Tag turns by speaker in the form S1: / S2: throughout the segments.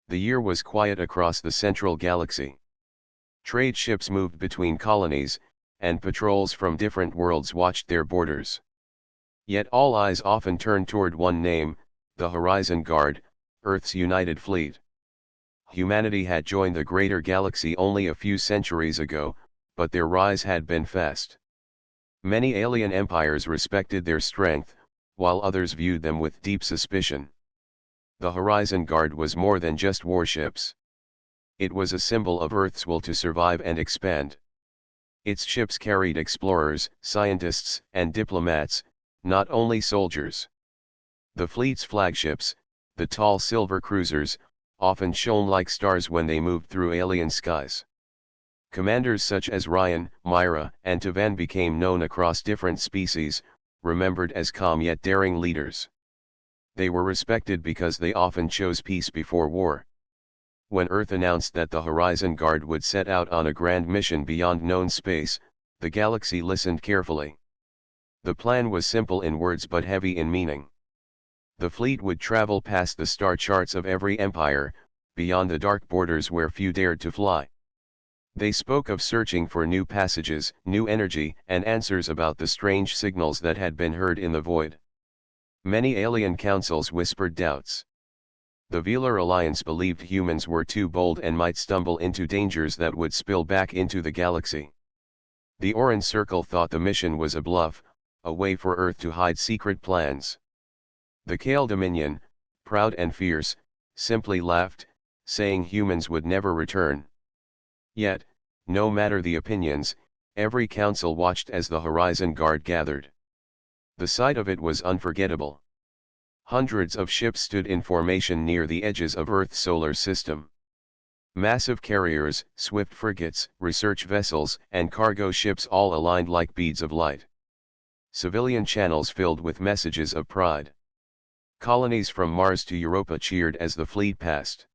S1: The year was quiet across the central galaxy. Trade ships moved between colonies, and patrols from different worlds watched their borders. Yet all eyes often turned toward one name, the Horizon Guard, Earth's united fleet. Humanity had joined the greater galaxy only a few centuries ago, but their rise had been fast. Many alien empires respected their strength, while others viewed them with deep suspicion. The Horizon Guard was more than just warships. It was a symbol of Earth's will to survive and expand. Its ships carried explorers, scientists, and diplomats, not only soldiers. The fleet's flagships, the tall silver cruisers, often shone like stars when they moved through alien skies. Commanders such as Ryan, Myra, and Tavan became known across different species, remembered as calm yet daring leaders. They were respected because they often chose peace before war. When Earth announced that the Horizon Guard would set out on a grand mission beyond known space, the galaxy listened carefully. The plan was simple in words but heavy in meaning. The fleet would travel past the star charts of every empire, beyond the dark borders where few dared to fly. They spoke of searching for new passages, new energy, and answers about the strange signals that had been heard in the void. Many alien councils whispered doubts. The Velar Alliance believed humans were too bold and might stumble into dangers that would spill back into the galaxy. The Oran Circle thought the mission was a bluff, a way for Earth to hide secret plans. The Kale Dominion, proud and fierce, simply laughed, saying humans would never return. Yet, no matter the opinions, every council watched as the Horizon Guard gathered. The sight of it was unforgettable. Hundreds of ships stood in formation near the edges of Earth's solar system. Massive carriers, swift frigates, research vessels, and cargo ships all aligned like beads of light. Civilian channels filled with messages of pride. Colonies from Mars to Europa cheered as the fleet passed.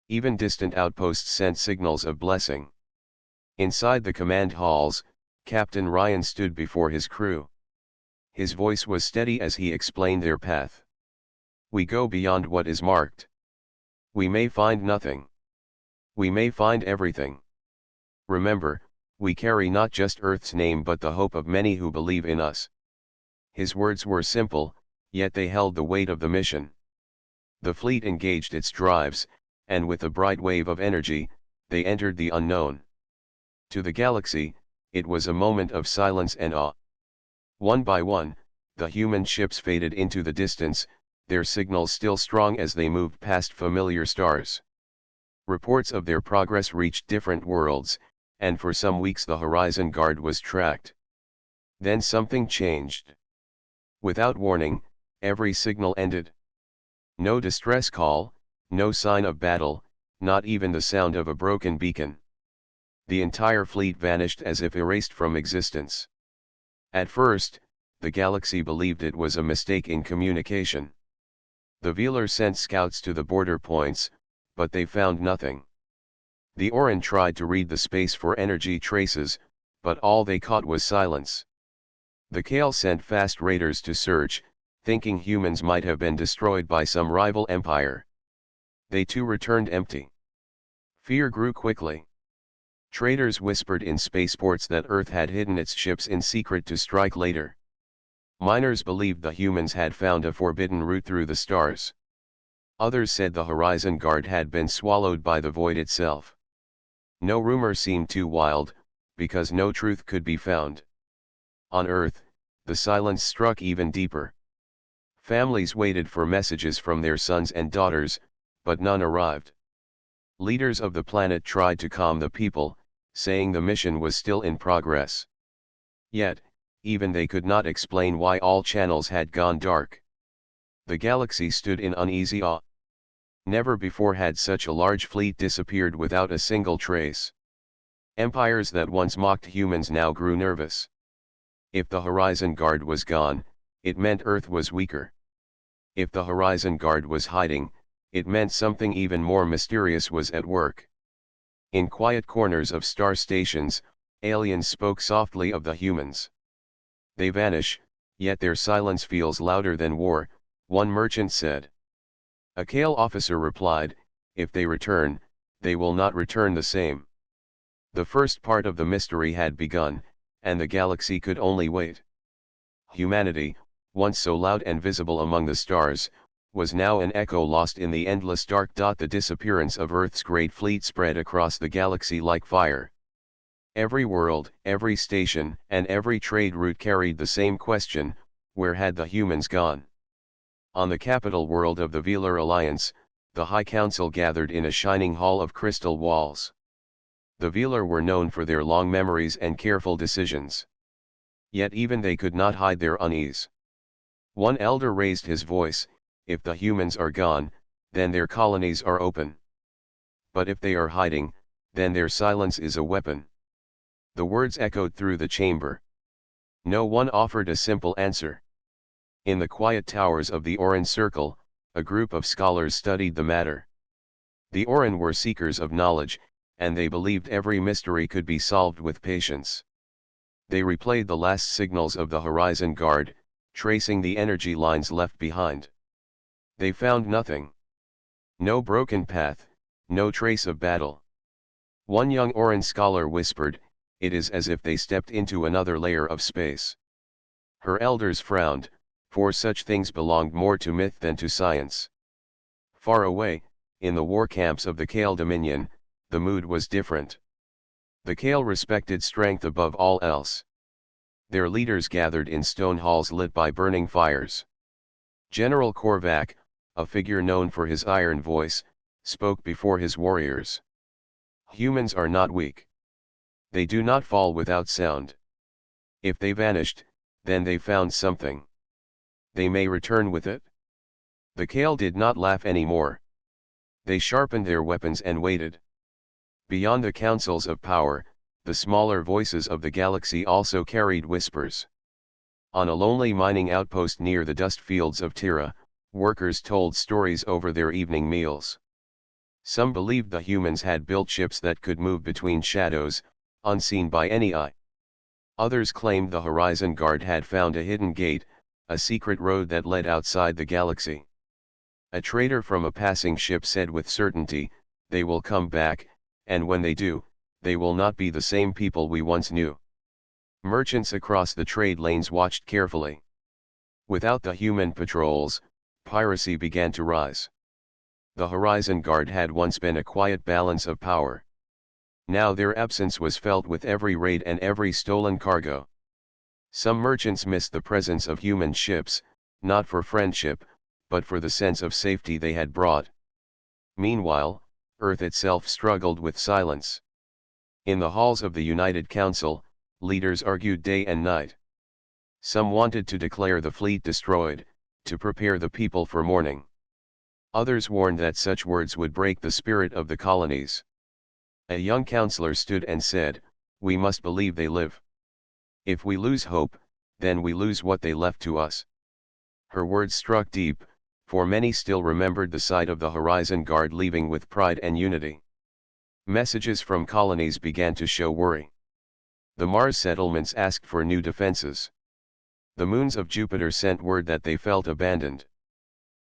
S1: Even distant outposts sent signals of blessing. Inside the command halls, Captain Ryan stood before his crew. His voice was steady as he explained their path. We go beyond what is marked. We may find nothing. We may find everything. Remember, we carry not just Earth's name but the hope of many who believe in us. His words were simple, yet they held the weight of the mission. The fleet engaged its drives, and with a bright wave of energy, they entered the unknown. To the galaxy, it was a moment of silence and awe. One by one, the human ships faded into the distance, their signals still strong as they moved past familiar stars. Reports of their progress reached different worlds, and for some weeks the Horizon Guard was tracked. Then something changed. Without warning, every signal ended. No distress call, no sign of battle, not even the sound of a broken beacon. The entire fleet vanished as if erased from existence. At first, the galaxy believed it was a mistake in communication. The Velar sent scouts to the border points, but they found nothing. The Oran tried to read the space for energy traces, but all they caught was silence. The Kale sent fast raiders to search, thinking humans might have been destroyed by some rival empire. They too returned empty. Fear grew quickly. Traders whispered in spaceports that Earth had hidden its ships in secret to strike later. Miners believed the humans had found a forbidden route through the stars. Others said the Horizon Guard had been swallowed by the void itself. No rumor seemed too wild, because no truth could be found. On Earth, the silence struck even deeper. Families waited for messages from their sons and daughters, but none arrived. Leaders of the planet tried to calm the people, saying the mission was still in progress. Yet, even they could not explain why all channels had gone dark. The galaxy stood in uneasy awe. Never before had such a large fleet disappeared without a single trace. Empires that once mocked humans now grew nervous. If the Horizon Guard was gone, it meant Earth was weaker. If the Horizon Guard was hiding, it meant something even more mysterious was at work. In quiet corners of star stations, aliens spoke softly of the humans. They vanish, yet their silence feels louder than war, one merchant said. A Kale officer replied, if they return, they will not return the same. The first part of the mystery had begun, and the galaxy could only wait. Humanity, once so loud and visible among the stars, was now an echo lost in the endless dark. The disappearance of Earth's great fleet spread across the galaxy like fire. Every world, every station, and every trade route carried the same question: where had the humans gone? On the capital world of the Velar Alliance, the High Council gathered in a shining hall of crystal walls. The Velar were known for their long memories and careful decisions. Yet even they could not hide their unease. One elder raised his voice: if the humans are gone, then their colonies are open. But if they are hiding, then their silence is a weapon. The words echoed through the chamber. No one offered a simple answer. In the quiet towers of the Oran Circle, a group of scholars studied the matter. The Oran were seekers of knowledge, and they believed every mystery could be solved with patience. They replayed the last signals of the Horizon Guard, tracing the energy lines left behind. They found nothing. No broken path, no trace of battle. One young Oran scholar whispered, "It is as if they stepped into another layer of space." Her elders frowned, for such things belonged more to myth than to science. Far away, in the war camps of the Kale Dominion, the mood was different. The Kale respected strength above all else. Their leaders gathered in stone halls lit by burning fires. General Korvac, a figure known for his iron voice, spoke before his warriors. Humans are not weak. They do not fall without sound. If they vanished, then they found something. They may return with it. The Kale did not laugh anymore. They sharpened their weapons and waited. Beyond the councils of power, the smaller voices of the galaxy also carried whispers. On a lonely mining outpost near the dust fields of Tira, workers told stories over their evening meals. Some believed the humans had built ships that could move between shadows, unseen by any eye. Others claimed the Horizon Guard had found a hidden gate, a secret road that led outside the galaxy. A trader from a passing ship said with certainty, "They will come back, and when they do, they will not be the same people we once knew." Merchants across the trade lanes watched carefully. Without the human patrols, piracy began to rise. The Horizon Guard had once been a quiet balance of power. Now their absence was felt with every raid and every stolen cargo. Some merchants missed the presence of human ships, not for friendship, but for the sense of safety they had brought. Meanwhile, Earth itself struggled with silence. In the halls of the United Council, leaders argued day and night. Some wanted to declare the fleet destroyed, to prepare the people for mourning. Others warned that such words would break the spirit of the colonies. A young counselor stood and said, "We must believe they live. If we lose hope, then we lose what they left to us." Her words struck deep, for many still remembered the sight of the Horizon Guard leaving with pride and unity. Messages from colonies began to show worry. The Mars settlements asked for new defenses. The moons of Jupiter sent word that they felt abandoned.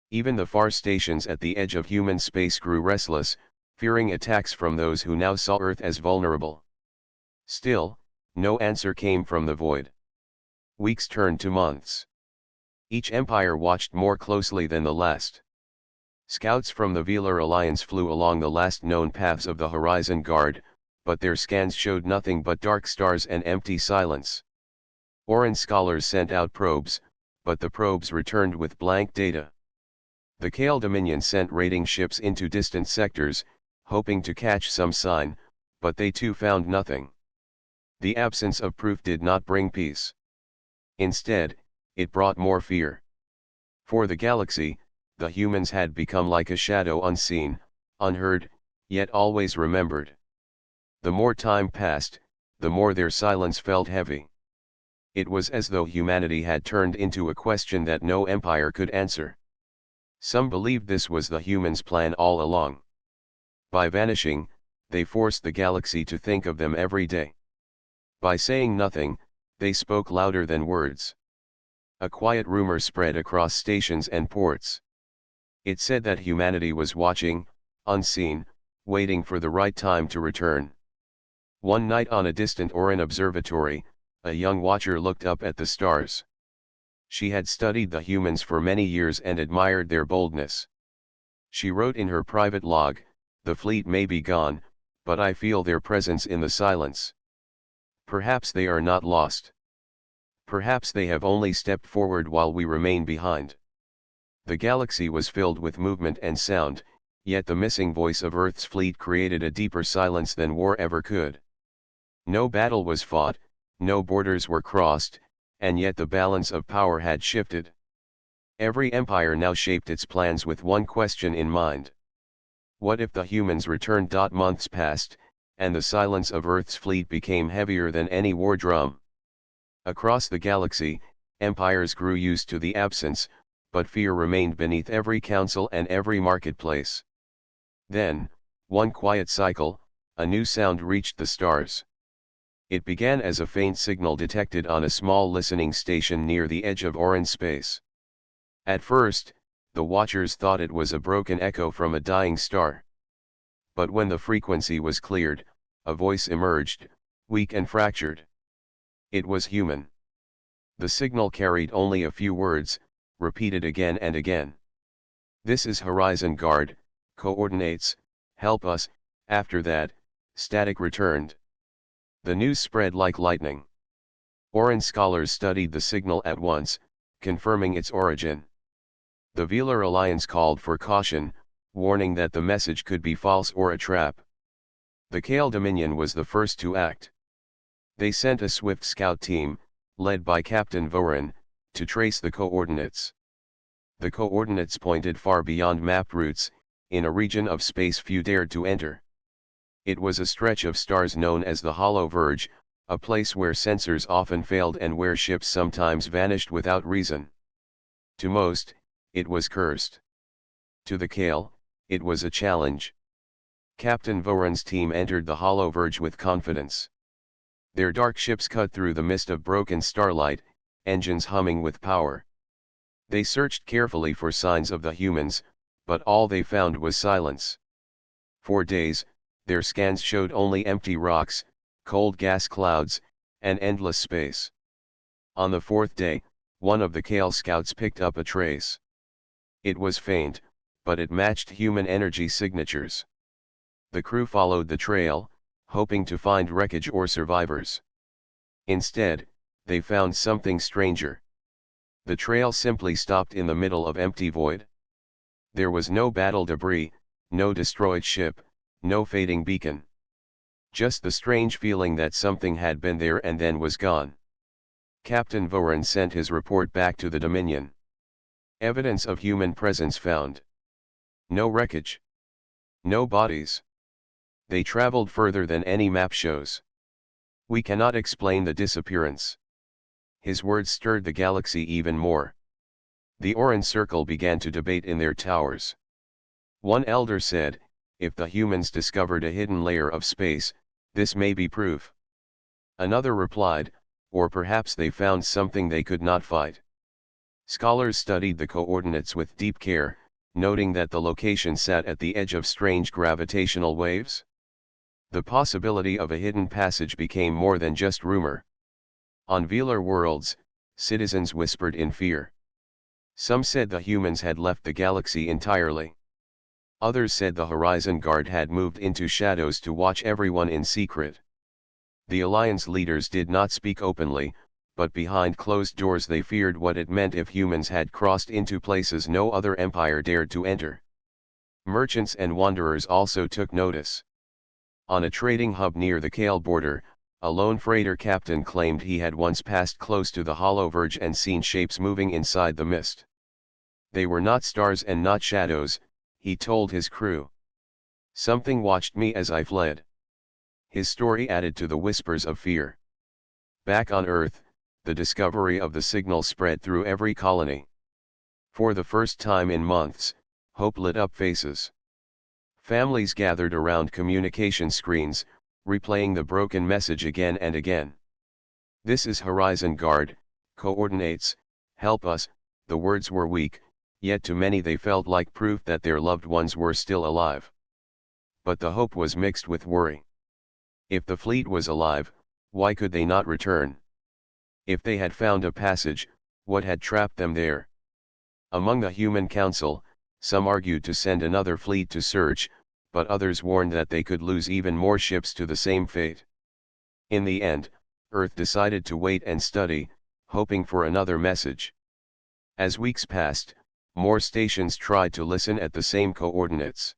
S1: Even the far stations at the edge of human space grew restless, fearing attacks from those who now saw Earth as vulnerable. Still, no answer came from the void. Weeks turned to months. Each empire watched more closely than the last. Scouts from the Velar Alliance flew along the last known paths of the Horizon Guard, but their scans showed nothing but dark stars and empty silence. Oran scholars sent out probes, but the probes returned with blank data. The Kale Dominion sent raiding ships into distant sectors, hoping to catch some sign, but they too found nothing. The absence of proof did not bring peace. Instead, it brought more fear. For the galaxy, the humans had become like a shadow unseen, unheard, yet always remembered. The more time passed, the more their silence felt heavy. It was as though humanity had turned into a question that no empire could answer. Some believed this was the humans' plan all along. By vanishing, they forced the galaxy to think of them every day. By saying nothing, they spoke louder than words. A quiet rumor spread across stations and ports. It said that humanity was watching, unseen, waiting for the right time to return. One night on a distant Oran observatory, a young watcher looked up at the stars. She had studied the humans for many years and admired their boldness. She wrote in her private log, "The fleet may be gone, but I feel their presence in the silence. Perhaps they are not lost. Perhaps they have only stepped forward while we remain behind." The galaxy was filled with movement and sound, yet the missing voice of Earth's fleet created a deeper silence than war ever could. No battle was fought, no borders were crossed, and yet the balance of power had shifted. Every empire now shaped its plans with one question in mind. What if the humans returned? Months passed, and the silence of Earth's fleet became heavier than any war drum. Across the galaxy, empires grew used to the absence, but fear remained beneath every council and every marketplace. Then, one quiet cycle, a new sound reached the stars. It began as a faint signal detected on a small listening station near the edge of Oran space. At first, the watchers thought it was a broken echo from a dying star. But when the frequency was cleared, a voice emerged, weak and fractured. It was human. The signal carried only a few words, repeated again and again. "This is Horizon Guard, coordinates, help us." After that, static returned. The news spread like lightning. Oran scholars studied the signal at once, confirming its origin. The Velar Alliance called for caution, warning that the message could be false or a trap. The Kale Dominion was the first to act. They sent a swift scout team, led by Captain Voran, to trace the coordinates. The coordinates pointed far beyond map routes, in a region of space few dared to enter. It was a stretch of stars known as the Hollow Verge, a place where sensors often failed and where ships sometimes vanished without reason. To most, it was cursed. To the Kale, it was a challenge. Captain Voran's team entered the Hollow Verge with confidence. Their dark ships cut through the mist of broken starlight, engines humming with power. They searched carefully for signs of the humans, but all they found was silence. For days, their scans showed only empty rocks, cold gas clouds, and endless space. On the fourth day, one of the Kale scouts picked up a trace. It was faint, but it matched human energy signatures. The crew followed the trail, hoping to find wreckage or survivors. Instead, they found something stranger. The trail simply stopped in the middle of empty void. There was no battle debris, no destroyed ship, no fading beacon. Just the strange feeling that something had been there and then was gone. Captain Voran sent his report back to the Dominion. Evidence of human presence found. No wreckage. No bodies. They traveled further than any map shows. "We cannot explain the disappearance." His words stirred the galaxy even more. The Oran Circle began to debate in their towers. One elder said, "If the humans discovered a hidden layer of space, this may be proof." Another replied, "Or perhaps they found something they could not fight." Scholars studied the coordinates with deep care, noting that the location sat at the edge of strange gravitational waves. The possibility of a hidden passage became more than just rumor. On Velar worlds, citizens whispered in fear. Some said the humans had left the galaxy entirely. Others said the Horizon Guard had moved into shadows to watch everyone in secret. The Alliance leaders did not speak openly, but behind closed doors they feared what it meant if humans had crossed into places no other empire dared to enter. Merchants and wanderers also took notice. On a trading hub near the Kale border, a lone freighter captain claimed he had once passed close to the Hollow Verge and seen shapes moving inside the mist. "They were not stars and not shadows," he told his crew. "Something watched me as I fled." His story added to the whispers of fear. Back on Earth, the discovery of the signal spread through every colony. For the first time in months, hope lit up faces. Families gathered around communication screens, replaying the broken message again and again. "This is Horizon Guard, coordinates, help us." The words were weak, yet to many they felt like proof that their loved ones were still alive. but the hope was mixed with worry. If the fleet was alive, why could they not return? If they had found a passage, what had trapped them there? Among the human council, some argued to send another fleet to search, but others warned that they could lose even more ships to the same fate. In the end, Earth decided to wait and study, hoping for another message. As weeks passed, more stations tried to listen at the same coordinates.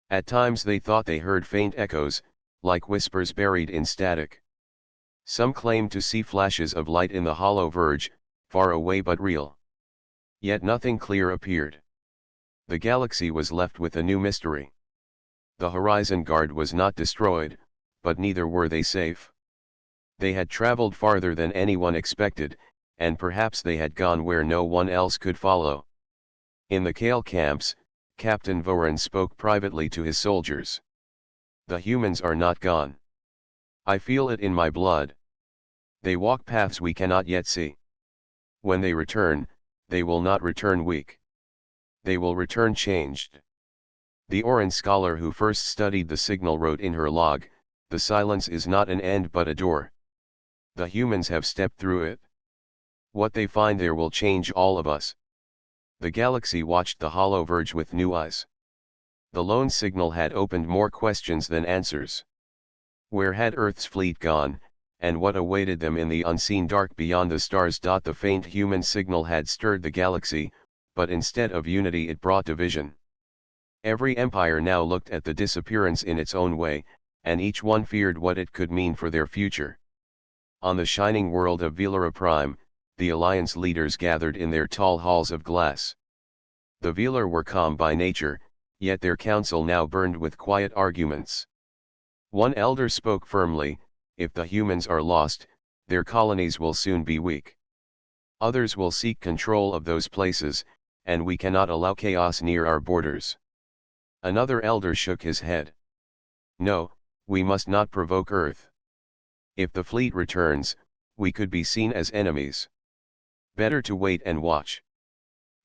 S1: At times they thought they heard faint echoes, like whispers buried in static. Some claimed to see flashes of light in the hollow verge, far away but real. Yet nothing clear appeared. The galaxy was left with a new mystery. The Horizon Guard was not destroyed, but neither were they safe. They had traveled farther than anyone expected, and perhaps they had gone where no one else could follow. In the Kale camps, Captain Voran spoke privately to his soldiers. The humans are not gone. I feel it in my blood. They walk paths we cannot yet see. When they return, they will not return weak. They will return changed. The Oran scholar who first studied the signal wrote in her log, "The silence is not an end but a door." The humans have stepped through it. What they find there will change all of us. The galaxy watched the hollow verge with new eyes. The lone signal had opened more questions than answers. Where had Earth's fleet gone, and what awaited them in the unseen dark beyond the stars? The faint human signal had stirred the galaxy, but instead of unity it brought division. Every empire now looked at the disappearance in its own way, and each one feared what it could mean for their future. On the shining world of Velara Prime, the Alliance leaders gathered in their tall halls of glass. The Velar were calm by nature, yet their council now burned with quiet arguments. One elder spoke firmly, "If the humans are lost, their colonies will soon be weak. Others will seek control of those places, and we cannot allow chaos near our borders." Another elder shook his head. "No, we must not provoke Earth. If the fleet returns, we could be seen as enemies. Better to wait and watch."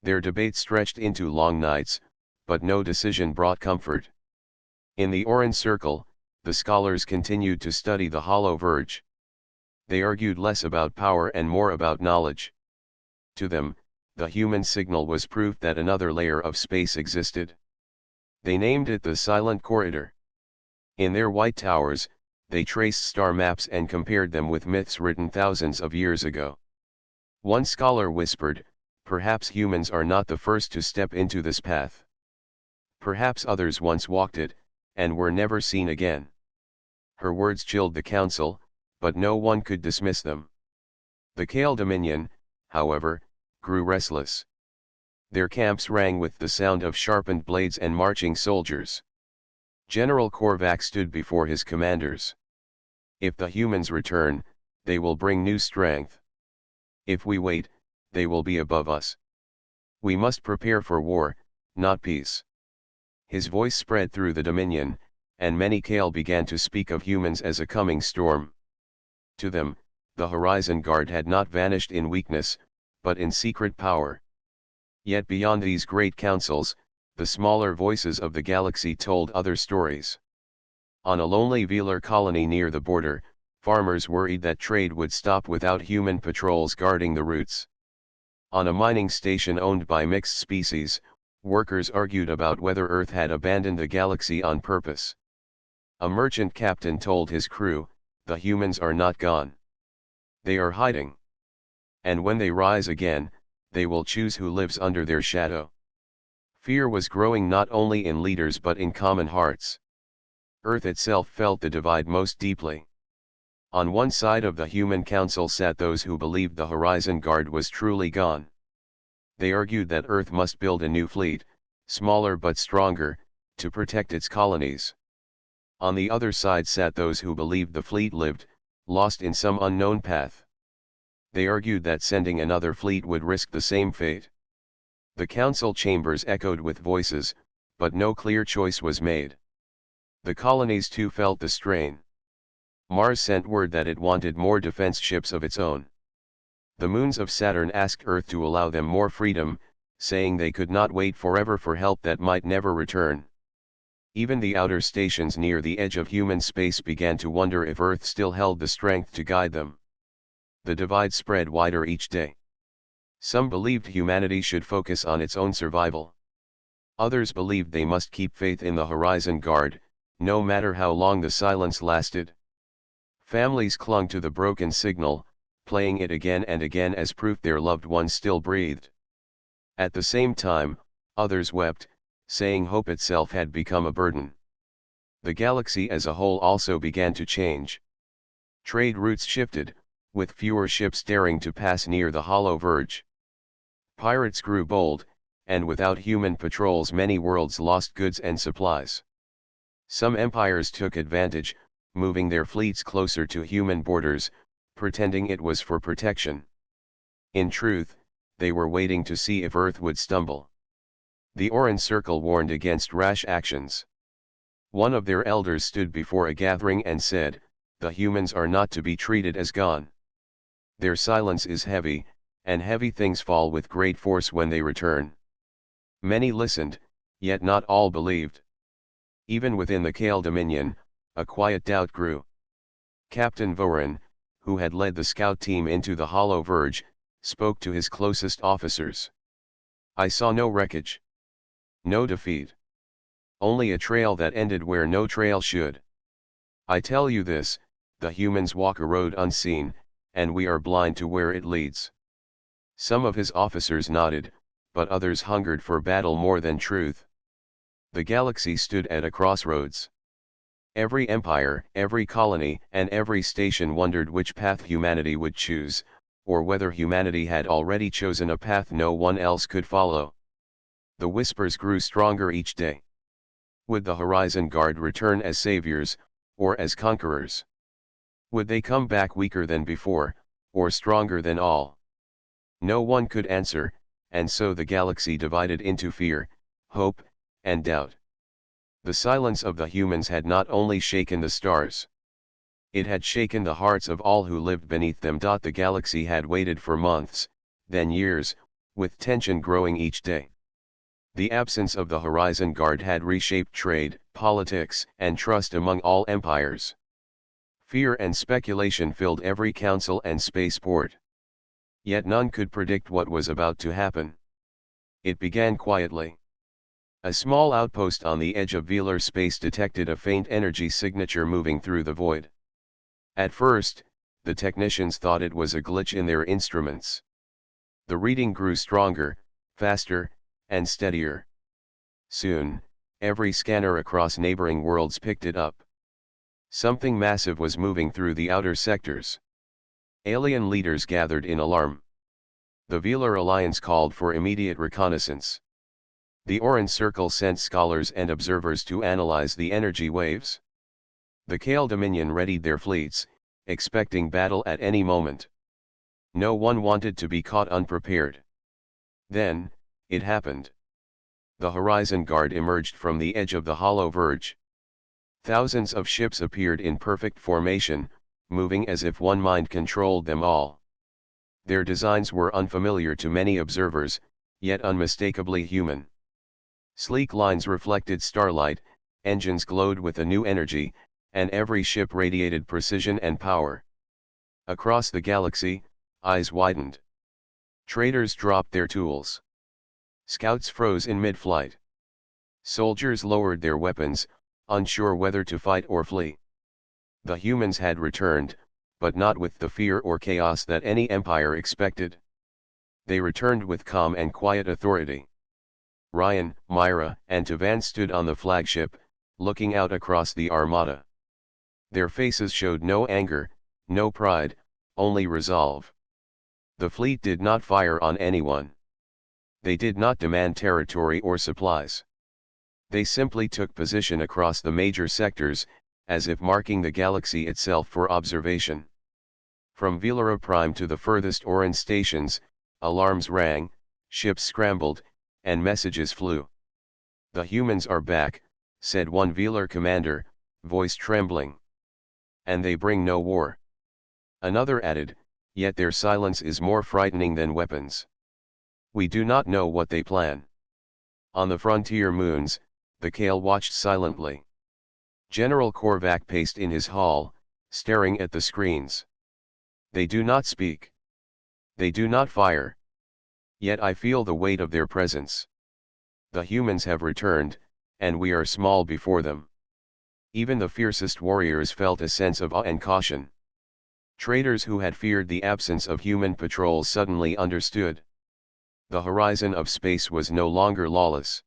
S1: Their debate stretched into long nights, but no decision brought comfort. In the Oran Circle, the scholars continued to study the hollow verge. They argued less about power and more about knowledge. To them, the human signal was proof that another layer of space existed. They named it the Silent Corridor. In their white towers, they traced star maps and compared them with myths written thousands of years ago. One scholar whispered, "Perhaps humans are not the first to step into this path. Perhaps others once walked it, and were never seen again." Her words chilled the council, but no one could dismiss them. The Kale Dominion, however, grew restless. Their camps rang with the sound of sharpened blades and marching soldiers. General Korvac stood before his commanders. "If the humans return, they will bring new strength. If we wait, they will be above us. We must prepare for war, not peace." His voice spread through the Dominion, and many Kale began to speak of humans as a coming storm. To them, the Horizon Guard had not vanished in weakness, but in secret power. Yet beyond these great councils, the smaller voices of the galaxy told other stories. On a lonely Velar colony near the border, farmers worried that trade would stop without human patrols guarding the routes. On a mining station owned by mixed species, workers argued about whether Earth had abandoned the galaxy on purpose. A merchant captain told his crew, "The humans are not gone. They are hiding. And when they rise again, they will choose who lives under their shadow." Fear was growing not only in leaders but in common hearts. Earth itself felt the divide most deeply. On one side of the human council sat those who believed the Horizon Guard was truly gone. They argued that Earth must build a new fleet, smaller but stronger, to protect its colonies. On the other side sat those who believed the fleet lived, lost in some unknown path. They argued that sending another fleet would risk the same fate. The council chambers echoed with voices, but no clear choice was made. The colonies too felt the strain. Mars sent word that it wanted more defense ships of its own. The moons of Saturn asked Earth to allow them more freedom, saying they could not wait forever for help that might never return. Even the outer stations near the edge of human space began to wonder if Earth still held the strength to guide them. The divide spread wider each day. Some believed humanity should focus on its own survival. Others believed they must keep faith in the Horizon Guard, no matter how long the silence lasted. Families clung to the broken signal, playing it again and again as proof their loved ones still breathed. At the same time, others wept, saying hope itself had become a burden. The galaxy as a whole also began to change. Trade routes shifted, with fewer ships daring to pass near the hollow verge. Pirates grew bold, and without human patrols many worlds lost goods and supplies. Some empires took advantage, moving their fleets closer to human borders, pretending it was for protection. In truth, they were waiting to see if Earth would stumble. The Oran Circle warned against rash actions. One of their elders stood before a gathering and said, "The humans are not to be treated as gone. Their silence is heavy, and heavy things fall with great force when they return." Many listened, yet not all believed. Even within the Kale Dominion, a quiet doubt grew. Captain Voran, who had led the scout team into the hollow verge, spoke to his closest officers. "I saw no wreckage. No defeat. Only a trail that ended where no trail should. I tell you this, the humans walk a road unseen, and we are blind to where it leads." Some of his officers nodded, but others hungered for battle more than truth. The galaxy stood at a crossroads. Every empire, every colony, and every station wondered which path humanity would choose, or whether humanity had already chosen a path no one else could follow. The whispers grew stronger each day. Would the Horizon Guard return as saviors, or as conquerors? Would they come back weaker than before, or stronger than all? No one could answer, and so the galaxy divided into fear, hope, and doubt. The silence of the humans had not only shaken the stars. It had shaken the hearts of all who lived beneath them. The galaxy had waited for months, then years, with tension growing each day. The absence of the Horizon Guard had reshaped trade, politics, and trust among all empires. Fear and speculation filled every council and spaceport. Yet none could predict what was about to happen. It began quietly. A small outpost on the edge of Velar space detected a faint energy signature moving through the void. At first, the technicians thought it was a glitch in their instruments. The reading grew stronger, faster, and steadier. Soon, every scanner across neighboring worlds picked it up. Something massive was moving through the outer sectors. Alien leaders gathered in alarm. The Velar Alliance called for immediate reconnaissance. The Oran Circle sent scholars and observers to analyze the energy waves. The Kale Dominion readied their fleets, expecting battle at any moment. No one wanted to be caught unprepared. Then, it happened. The Horizon Guard emerged from the edge of the hollow verge. Thousands of ships appeared in perfect formation, moving as if one mind controlled them all. Their designs were unfamiliar to many observers, yet unmistakably human. Sleek lines reflected starlight, engines glowed with a new energy, and every ship radiated precision and power. Across the galaxy, eyes widened. Traders dropped their tools. Scouts froze in mid-flight. Soldiers lowered their weapons, unsure whether to fight or flee. The humans had returned, but not with the fear or chaos that any empire expected. They returned with calm and quiet authority. Ryan, Myra, and Tavan stood on the flagship, looking out across the armada. Their faces showed no anger, no pride, only resolve. The fleet did not fire on anyone. They did not demand territory or supplies. They simply took position across the major sectors, as if marking the galaxy itself for observation. From Velara Prime to the furthest Oran stations, alarms rang, ships scrambled, and messages flew. "The humans are back," said one Velar commander, voice trembling. "And they bring no war." Another added, "Yet their silence is more frightening than weapons. We do not know what they plan." On the frontier moons, The Kale watched silently. General Korvac paced in his hall, staring at the screens. They do not speak. They do not fire. Yet I feel the weight of their presence. The humans have returned, and we are small before them. Even the fiercest warriors felt a sense of awe and caution. Traders who had feared the absence of human patrols suddenly understood. The horizon of space was no longer lawless.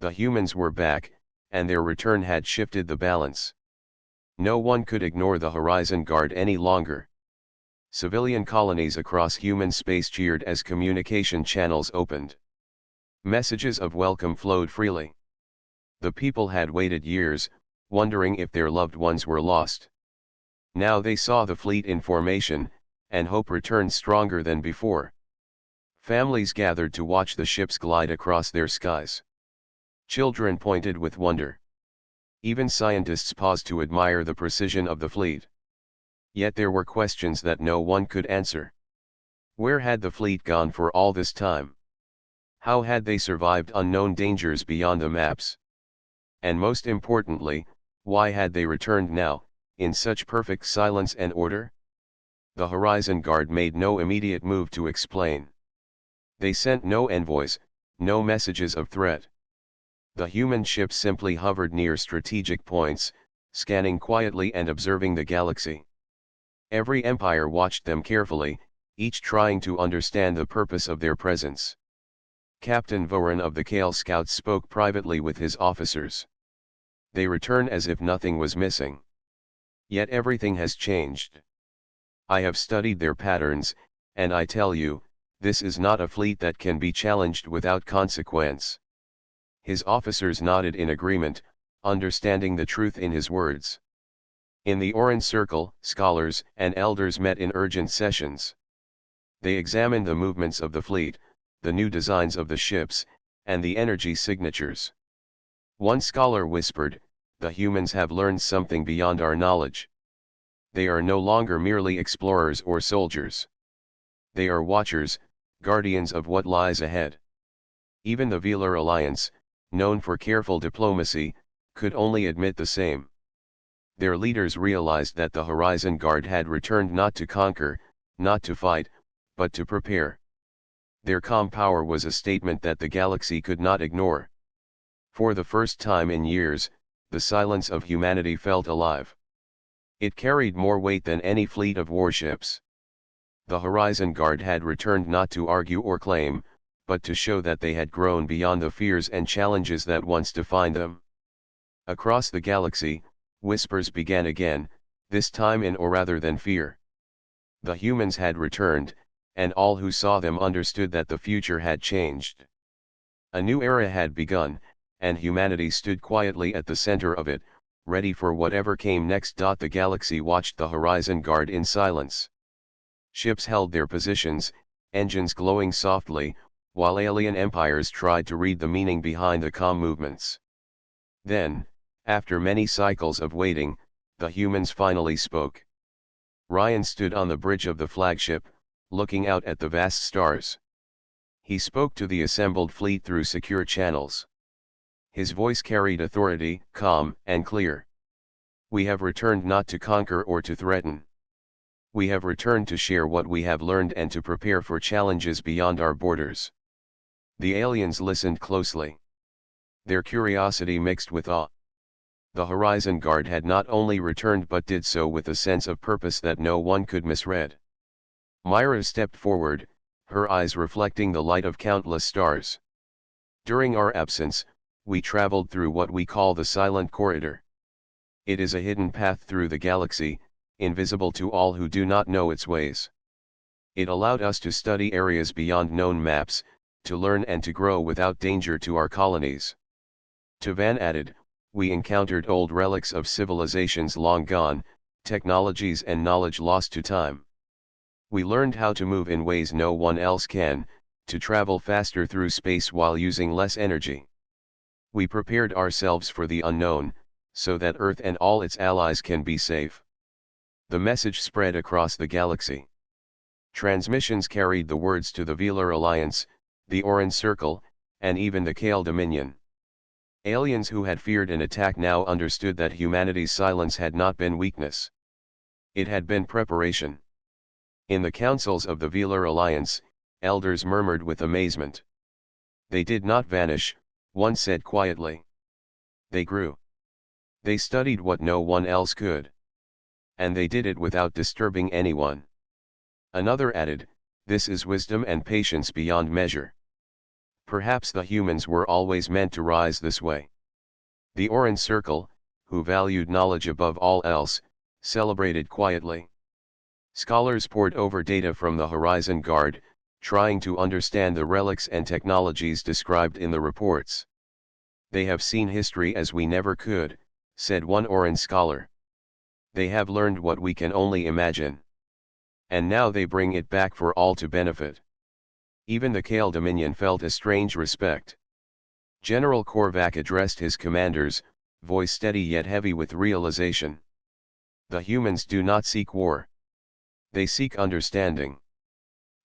S1: The humans were back, and their return had shifted the balance. No one could ignore the Horizon Guard any longer. Civilian colonies across human space cheered as communication channels opened. Messages of welcome flowed freely. The people had waited years, wondering if their loved ones were lost. Now they saw the fleet in formation, and hope returned stronger than before. Families gathered to watch the ships glide across their skies. Children pointed with wonder. Even scientists paused to admire the precision of the fleet. Yet there were questions that no one could answer. Where had the fleet gone for all this time? How had they survived unknown dangers beyond the maps? And most importantly, why had they returned now, in such perfect silence and order? The Horizon Guard made no immediate move to explain. They sent no envoys, no messages of threat. The human ships simply hovered near strategic points, scanning quietly and observing the galaxy. Every empire watched them carefully, each trying to understand the purpose of their presence. Captain Voran of the Kale Scouts spoke privately with his officers. They return as if nothing was missing. Yet everything has changed. I have studied their patterns, and I tell you, this is not a fleet that can be challenged without consequence. His officers nodded in agreement, understanding the truth in his words. In the Orange Circle, scholars and elders met in urgent sessions. They examined the movements of the fleet, the new designs of the ships, and the energy signatures. One scholar whispered, "The humans have learned something beyond our knowledge. They are no longer merely explorers or soldiers. They are watchers, guardians of what lies ahead." Even the Velar Alliance, known for careful diplomacy, could only admit the same. Their leaders realized that the Horizon Guard had returned not to conquer, not to fight, but to prepare. Their calm power was a statement that the galaxy could not ignore. For the first time in years, the silence of humanity felt alive. It carried more weight than any fleet of warships. The Horizon Guard had returned not to argue or claim, but to show that they had grown beyond the fears and challenges that once defined them. Across the galaxy, whispers began again, this time in awe rather than fear. The humans had returned, and all who saw them understood that the future had changed. A new era had begun, and humanity stood quietly at the center of it, ready for whatever came next. The galaxy watched the Horizon Guard in silence. Ships held their positions, engines glowing softly, while alien empires tried to read the meaning behind the calm movements. Then, after many cycles of waiting, the humans finally spoke. Ryan stood on the bridge of the flagship, looking out at the vast stars. He spoke to the assembled fleet through secure channels. His voice carried authority, calm and clear. We have returned not to conquer or to threaten. We have returned to share what we have learned and to prepare for challenges beyond our borders. The aliens listened closely. Their curiosity mixed with awe. The Horizon Guard had not only returned but did so with a sense of purpose that no one could misread. Myra stepped forward, her eyes reflecting the light of countless stars. During our absence, we traveled through what we call the Silent Corridor. It is a hidden path through the galaxy, invisible to all who do not know its ways. It allowed us to study areas beyond known maps, to learn and to grow without danger to our colonies. Tavan added, we encountered old relics of civilizations long gone, technologies and knowledge lost to time. We learned how to move in ways no one else can, to travel faster through space while using less energy. We prepared ourselves for the unknown, so that Earth and all its allies can be safe. The message spread across the galaxy. Transmissions carried the words to the Velar Alliance, the Orange Circle, and even the Kale Dominion. Aliens who had feared an attack now understood that humanity's silence had not been weakness. It had been preparation. In the councils of the Velar Alliance, elders murmured with amazement. They did not vanish, one said quietly. They grew. They studied what no one else could. And they did it without disturbing anyone. Another added, this is wisdom and patience beyond measure. Perhaps the humans were always meant to rise this way. The Orange Circle, who valued knowledge above all else, celebrated quietly. Scholars pored over data from the Horizon Guard, trying to understand the relics and technologies described in the reports. They have seen history as we never could, said one Orange scholar. They have learned what we can only imagine. And now they bring it back for all to benefit. Even the Kale Dominion felt a strange respect. General Korvac addressed his commanders, voice steady yet heavy with realization. The humans do not seek war. They seek understanding.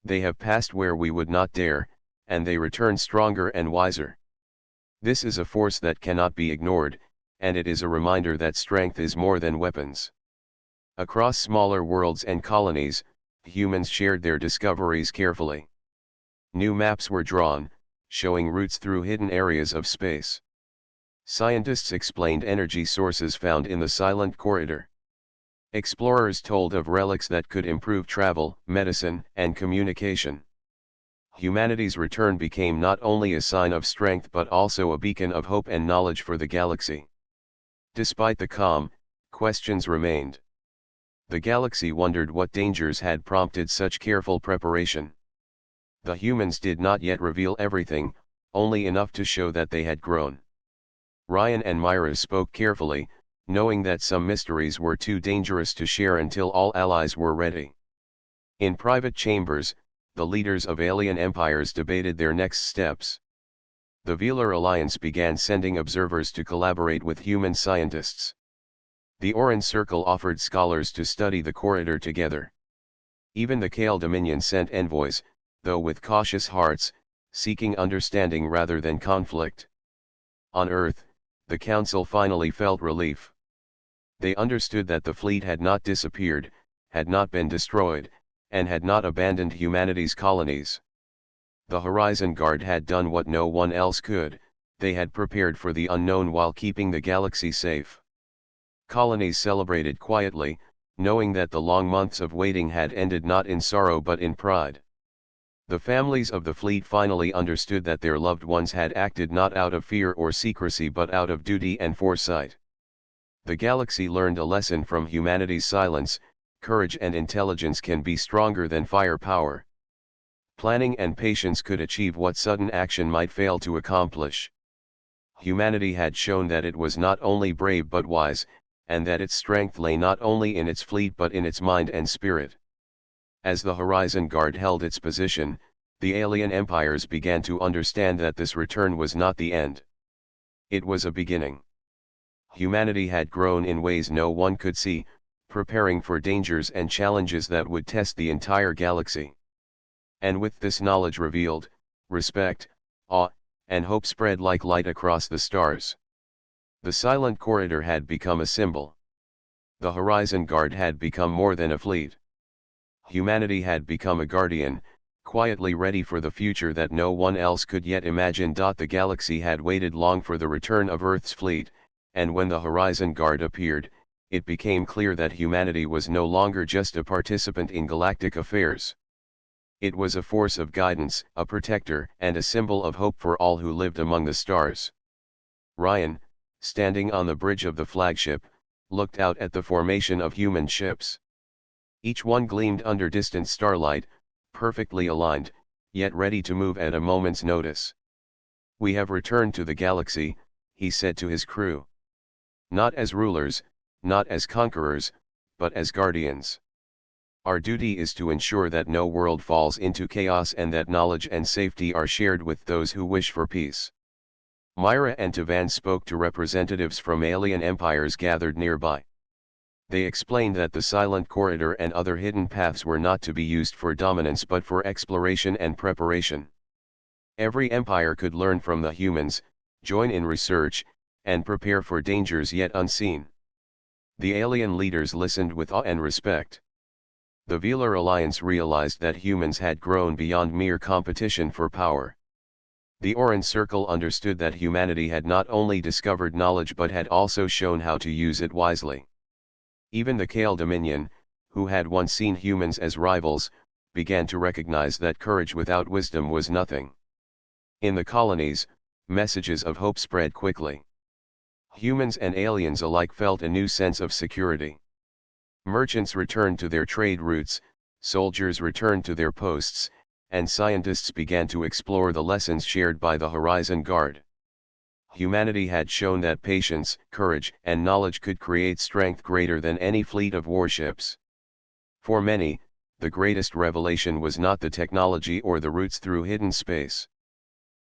S1: They have passed where we would not dare, and they return stronger and wiser. This is a force that cannot be ignored, and it is a reminder that strength is more than weapons. Across smaller worlds and colonies, humans shared their discoveries carefully. New maps were drawn, showing routes through hidden areas of space. Scientists explained energy sources found in the silent corridor. Explorers told of relics that could improve travel, medicine, and communication. Humanity's return became not only a sign of strength but also a beacon of hope and knowledge for the galaxy. Despite the calm, questions remained. The galaxy wondered what dangers had prompted such careful preparation. The humans did not yet reveal everything, only enough to show that they had grown. Ryan and Myra spoke carefully, knowing that some mysteries were too dangerous to share until all allies were ready. In private chambers, the leaders of alien empires debated their next steps. The Velar Alliance began sending observers to collaborate with human scientists. The Orange Circle offered scholars to study the corridor together. Even the Kale Dominion sent envoys, though with cautious hearts, seeking understanding rather than conflict. On Earth, the Council finally felt relief. They understood that the fleet had not disappeared, had not been destroyed, and had not abandoned humanity's colonies. The Horizon Guard had done what no one else could, they had prepared for the unknown while keeping the galaxy safe. Colonies celebrated quietly, knowing that the long months of waiting had ended not in sorrow but in pride. The families of the fleet finally understood that their loved ones had acted not out of fear or secrecy but out of duty and foresight. The galaxy learned a lesson from humanity's silence: courage and intelligence can be stronger than firepower. Planning and patience could achieve what sudden action might fail to accomplish. Humanity had shown that it was not only brave but wise, and that its strength lay not only in its fleet but in its mind and spirit. As the Horizon Guard held its position, the alien empires began to understand that this return was not the end. It was a beginning. Humanity had grown in ways no one could see, preparing for dangers and challenges that would test the entire galaxy. And with this knowledge revealed, respect, awe, and hope spread like light across the stars. The silent corridor had become a symbol. The Horizon Guard had become more than a fleet. Humanity had become a guardian, quietly ready for the future that no one else could yet imagine. The galaxy had waited long for the return of Earth's fleet, and when the Horizon Guard appeared, it became clear that humanity was no longer just a participant in galactic affairs. It was a force of guidance, a protector, and a symbol of hope for all who lived among the stars. Ryan, standing on the bridge of the flagship, looked out at the formation of human ships. Each one gleamed under distant starlight, perfectly aligned, yet ready to move at a moment's notice. "We have returned to the galaxy," he said to his crew. "Not as rulers, not as conquerors, but as guardians. Our duty is to ensure that no world falls into chaos and that knowledge and safety are shared with those who wish for peace." Myra and Tavan spoke to representatives from alien empires gathered nearby. They explained that the silent corridor and other hidden paths were not to be used for dominance but for exploration and preparation. Every empire could learn from the humans, join in research, and prepare for dangers yet unseen. The alien leaders listened with awe and respect. The Velar Alliance realized that humans had grown beyond mere competition for power. The Orange Circle understood that humanity had not only discovered knowledge but had also shown how to use it wisely. Even the Kale Dominion, who had once seen humans as rivals, began to recognize that courage without wisdom was nothing. In the colonies, messages of hope spread quickly. Humans and aliens alike felt a new sense of security. Merchants returned to their trade routes, soldiers returned to their posts, and scientists began to explore the lessons shared by the Horizon Guard. Humanity had shown that patience, courage, and knowledge could create strength greater than any fleet of warships. For many, the greatest revelation was not the technology or the routes through hidden space.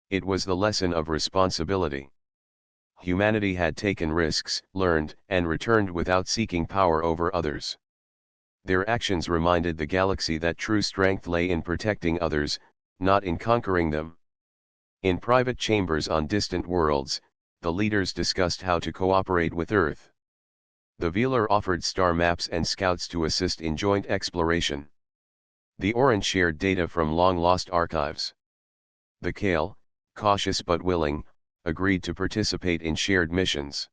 S1: It was the lesson of responsibility. Humanity had taken risks, learned, and returned without seeking power over others. Their actions reminded the galaxy that true strength lay in protecting others, not in conquering them. In private chambers on distant worlds, the leaders discussed how to cooperate with Earth. The Velar offered star maps and scouts to assist in joint exploration. The Orange shared data from long-lost archives. The Kale, cautious but willing, agreed to participate in shared missions.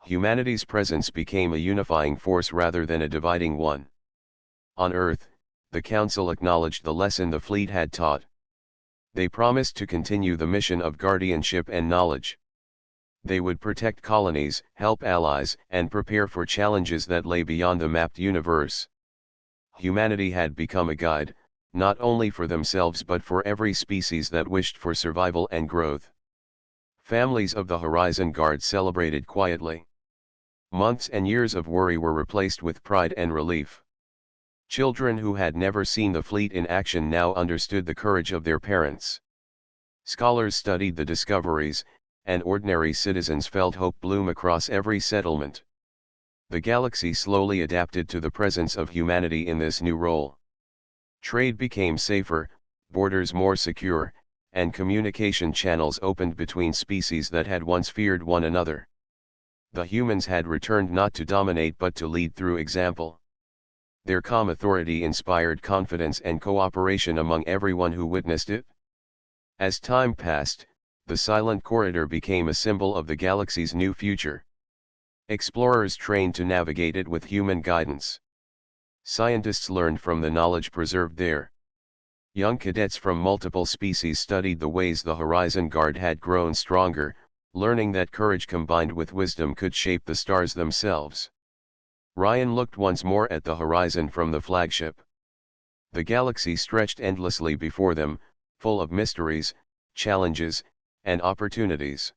S1: Humanity's presence became a unifying force rather than a dividing one. On Earth, the Council acknowledged the lesson the fleet had taught. They promised to continue the mission of guardianship and knowledge. They would protect colonies, help allies, and prepare for challenges that lay beyond the mapped universe. Humanity had become a guide, not only for themselves but for every species that wished for survival and growth. Families of the Horizon Guard celebrated quietly. Months and years of worry were replaced with pride and relief. Children who had never seen the fleet in action now understood the courage of their parents. Scholars studied the discoveries, and ordinary citizens felt hope bloom across every settlement. The galaxy slowly adapted to the presence of humanity in this new role. Trade became safer, borders more secure, and communication channels opened between species that had once feared one another. The humans had returned not to dominate but to lead through example. Their calm authority inspired confidence and cooperation among everyone who witnessed it. As time passed, the silent corridor became a symbol of the galaxy's new future. Explorers trained to navigate it with human guidance. Scientists learned from the knowledge preserved there. Young cadets from multiple species studied the ways the Horizon Guard had grown stronger, learning that courage combined with wisdom could shape the stars themselves. Ryan looked once more at the horizon from the flagship. The galaxy stretched endlessly before them, full of mysteries, challenges, and opportunities.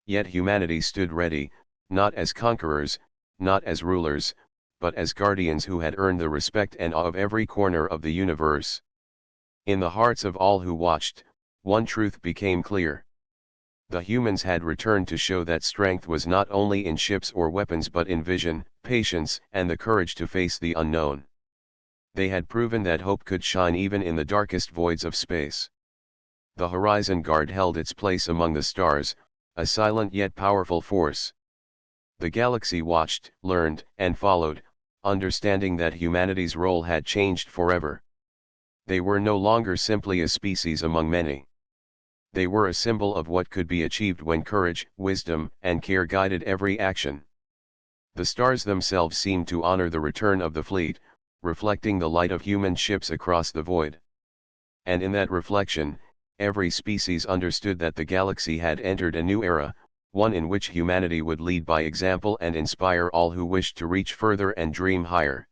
S1: Yet humanity stood ready, not as conquerors, not as rulers, but as guardians who had earned the respect and awe of every corner of the universe. In the hearts of all who watched, one truth became clear. The humans had returned to show that strength was not only in ships or weapons but in vision, patience, and the courage to face the unknown. They had proven that hope could shine even in the darkest voids of space. The Horizon Guard held its place among the stars, a silent yet powerful force. The galaxy watched, learned, and followed, understanding that humanity's role had changed forever. They were no longer simply a species among many. They were a symbol of what could be achieved when courage, wisdom, and care guided every action. The stars themselves seemed to honor the return of the fleet, reflecting the light of human ships across the void. And in that reflection, every species understood that the galaxy had entered a new era, one in which humanity would lead by example and inspire all who wished to reach further and dream higher.